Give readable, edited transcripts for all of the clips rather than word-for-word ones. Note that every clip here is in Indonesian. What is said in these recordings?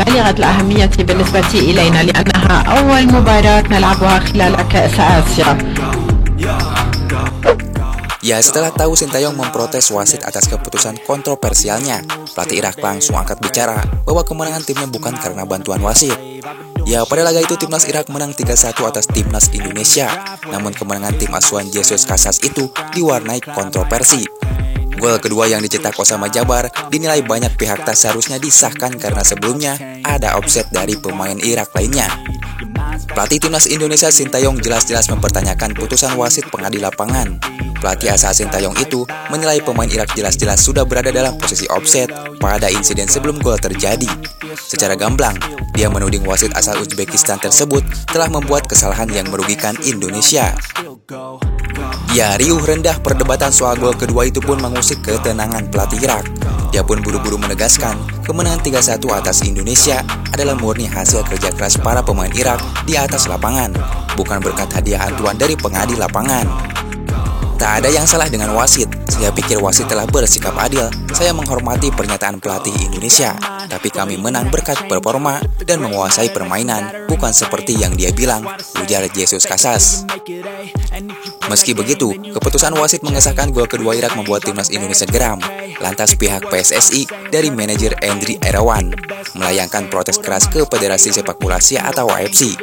بالغة الأهمية بالنسبة إلينا لأنها أول مباراة نلعبها خلال كأس آسيا. Ya, setelah tahu Sintayong memprotes wasit atas keputusan kontroversialnya, pelatih Irak langsung angkat bicara bahwa kemenangan timnya bukan karena bantuan wasit. Ya, pada laga itu timnas Irak menang 3-1 atas timnas Indonesia. Namun kemenangan tim asuhan Jesus Casas itu diwarnai kontroversi. Gol kedua yang dicetak Osama Jabar dinilai banyak pihak tak seharusnya disahkan karena sebelumnya ada offset dari pemain Irak lainnya. Pelatih timnas Indonesia Sintayong jelas-jelas mempertanyakan putusan wasit pengadil lapangan. Pelatih asal Sintayong itu menilai pemain Irak jelas-jelas sudah berada dalam posisi offset pada insiden sebelum gol terjadi. Secara gamblang, dia menuding wasit asal Uzbekistan tersebut telah membuat kesalahan yang merugikan Indonesia. Ya, riuh rendah perdebatan soal gol kedua itu pun mengusik ketenangan pelatih Irak. Dia pun buru-buru menegaskan kemenangan 3-1 atas Indonesia adalah murni hasil kerja keras para pemain Irak di atas lapangan, bukan berkat hadiah hantuan dari pengadil lapangan. Tak ada yang salah dengan wasit. Saya pikir wasit telah bersikap adil. Saya menghormati pernyataan pelatih Indonesia. Tapi kami menang berkat performa dan menguasai permainan, bukan seperti yang dia bilang, ujar Jesus Casas. Meski begitu, keputusan wasit mengesahkan gol kedua Irak membuat timnas Indonesia geram. Lantas pihak PSSI dari manajer Endri Irawan melayangkan protes keras ke Federasi Sepak Bola Asia atau AFC.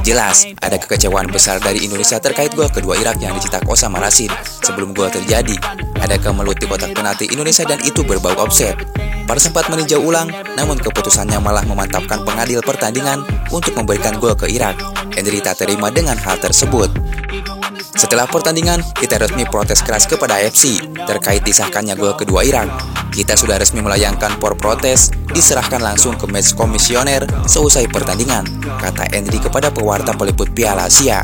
Jelas, ada kekecewaan besar dari Indonesia terkait gol kedua Irak yang dicetak Osama Rashid. Sebelum gol terjadi, ada kemelut di kotak penalti Indonesia dan itu berbau offset. VAR sempat meninjau ulang, namun keputusannya malah memantapkan pengadil pertandingan untuk memberikan gol ke Irak. Endri tak terima dengan hal tersebut. Setelah pertandingan, kita resmi protes keras kepada AFC terkait disahkannya gol kedua Irak. Kita sudah resmi melayangkan protes, diserahkan langsung ke match komisioner seusai pertandingan, kata Endri kepada pewarta peliput Piala Asia.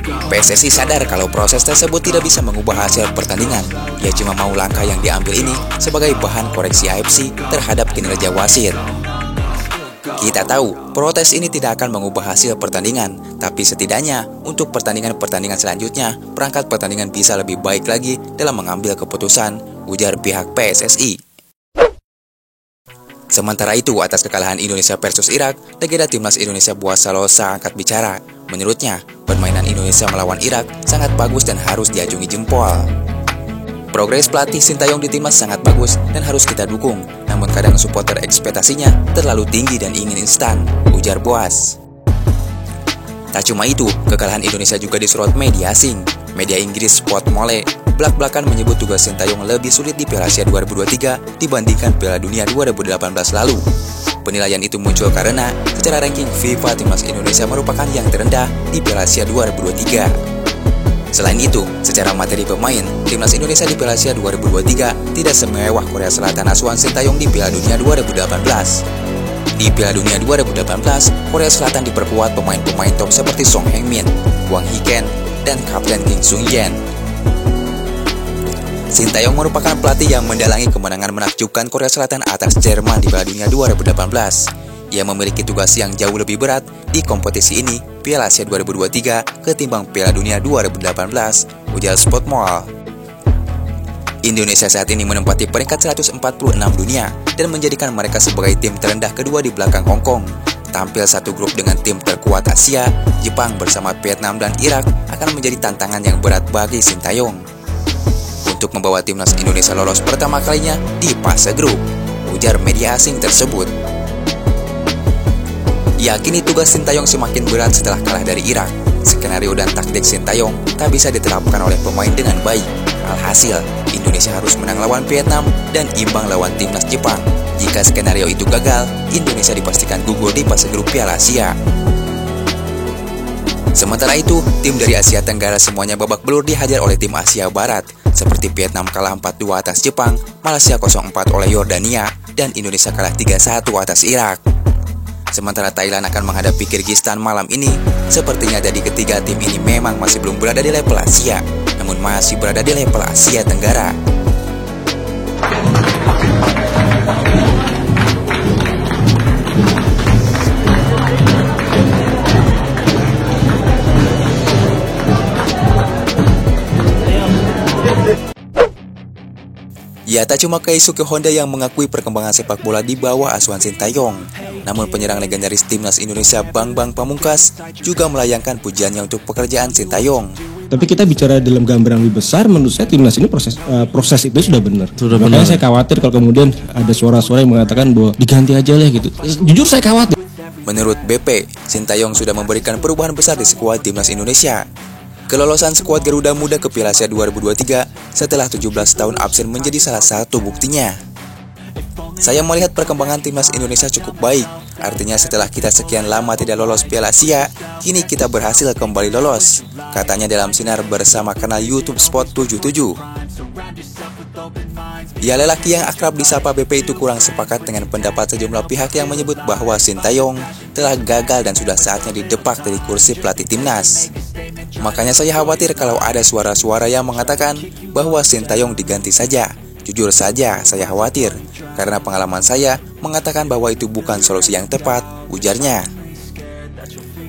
PSSI sadar kalau proses tersebut tidak bisa mengubah hasil pertandingan. Dia cuma mau langkah yang diambil ini sebagai bahan koreksi AFC terhadap kinerja wasit. Kita tahu, protes ini tidak akan mengubah hasil pertandingan, tapi setidaknya untuk pertandingan-pertandingan selanjutnya, perangkat pertandingan bisa lebih baik lagi dalam mengambil keputusan, ujar pihak PSSI. Sementara itu, atas kekalahan Indonesia versus Irak, legenda timnas Indonesia Buas Salosa angkat bicara. Menurutnya, permainan Indonesia melawan Irak sangat bagus dan harus diacungi jempol. Progres pelatih Sintayong di timnas sangat bagus dan harus kita dukung. Namun kadang supporter ekspektasinya terlalu tinggi dan ingin instan, ujar Boas. Tak cuma itu, kekalahan Indonesia juga disorot media asing. Media Inggris Sport Mole belak-belakan menyebut tugas Sintayong lebih sulit di Piala Asia 2023 dibandingkan Piala Dunia 2018 lalu. Penilaian itu muncul karena secara ranking FIFA timnas Indonesia merupakan yang terendah di Piala Asia 2023. Selain itu, secara materi pemain, timnas Indonesia di Piala Asia 2023 tidak semewah Korea Selatan asuhan Sintayong di Piala Dunia 2018. Di Piala Dunia 2018, Korea Selatan diperkuat pemain-pemain top seperti Song Heung-min, Hwang Hee-ken, dan Kapten Kim Sung-yen. Sintayong merupakan pelatih yang mendalangi kemenangan menakjubkan Korea Selatan atas Jerman di Piala Dunia 2018. Ia memiliki tugas yang jauh lebih berat di kompetisi ini, Piala Asia 2023, ketimbang Piala Dunia 2018, ujar Sport Mall. Indonesia saat ini menempati peringkat 146 dunia dan menjadikan mereka sebagai tim terendah kedua di belakang Hong Kong. Tampil satu grup dengan tim terkuat Asia, Jepang bersama Vietnam dan Irak akan menjadi tantangan yang berat bagi Sintayong untuk membawa timnas Indonesia lolos pertama kalinya di fase grup, ujar media asing tersebut. Yakini tugas Sintayong semakin berat setelah kalah dari Irak. Skenario dan taktik Sintayong tak bisa diterapkan oleh pemain dengan baik. Alhasil, Indonesia harus menang lawan Vietnam dan imbang lawan timnas Jepang. Jika skenario itu gagal, Indonesia dipastikan gugur di fase grup Piala Asia. Sementara itu, tim dari Asia Tenggara semuanya babak belur dihajar oleh tim Asia Barat, seperti Vietnam kalah 4-2 atas Jepang, Malaysia 0-4 oleh Yordania, dan Indonesia kalah 3-1 atas Irak. Sementara Thailand akan menghadapi Kyrgyzstan malam ini, sepertinya dari ketiga tim ini memang masih belum berada di level Asia, namun masih berada di level Asia Tenggara. Ya, tak cuma Keisuke Honda yang mengakui perkembangan sepak bola di bawah asuhan Sintayong, namun penyerang legendaris timnas Indonesia Bambang Pamungkas juga melayangkan pujiannya untuk pekerjaan Sintayong. Tapi kita bicara dalam gambaran lebih besar, menurut saya timnas ini proses itu sudah benar. Makanya saya khawatir kalau kemudian ada suara-suara yang mengatakan bahwa diganti aja lah gitu. Jujur saya khawatir. Menurut BP, Sintayong sudah memberikan perubahan besar di skuad timnas Indonesia. Kelolosan skuad Garuda Muda ke Piala Asia 2023 setelah 17 tahun absen menjadi salah satu buktinya. Saya melihat perkembangan timnas Indonesia cukup baik. Artinya setelah kita sekian lama tidak lolos Piala Asia, kini kita berhasil kembali lolos, katanya dalam sinar bersama kanal YouTube Sport 77. Ya, lelaki yang akrab disapa BP itu kurang sepakat dengan pendapat sejumlah pihak yang menyebut bahwa Sintayong telah gagal dan sudah saatnya didepak dari kursi pelatih timnas. Makanya saya khawatir kalau ada suara-suara yang mengatakan bahwa Sintayong diganti saja. Jujur saja, saya khawatir, karena pengalaman saya mengatakan bahwa itu bukan solusi yang tepat, ujarnya.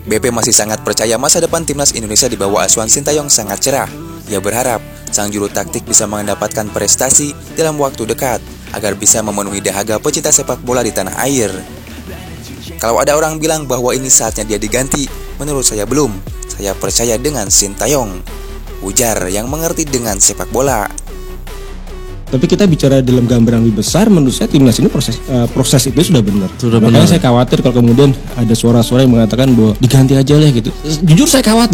BP masih sangat percaya masa depan timnas Indonesia di bawah asuhan Sintayong sangat cerah. Ia berharap sang juru taktik bisa mendapatkan prestasi dalam waktu dekat agar bisa memenuhi dahaga pecinta sepak bola di tanah air. Kalau ada orang bilang bahwa ini saatnya dia diganti, menurut saya belum. Saya percaya dengan Sintayong, ujar yang mengerti dengan sepak bola. Tapi kita bicara dalam gambaran lebih besar, menurut saya timnas ini proses itu sudah benar. Makanya saya khawatir kalau kemudian ada suara-suara yang mengatakan bahwa diganti aja lah gitu. Jujur saya khawatir.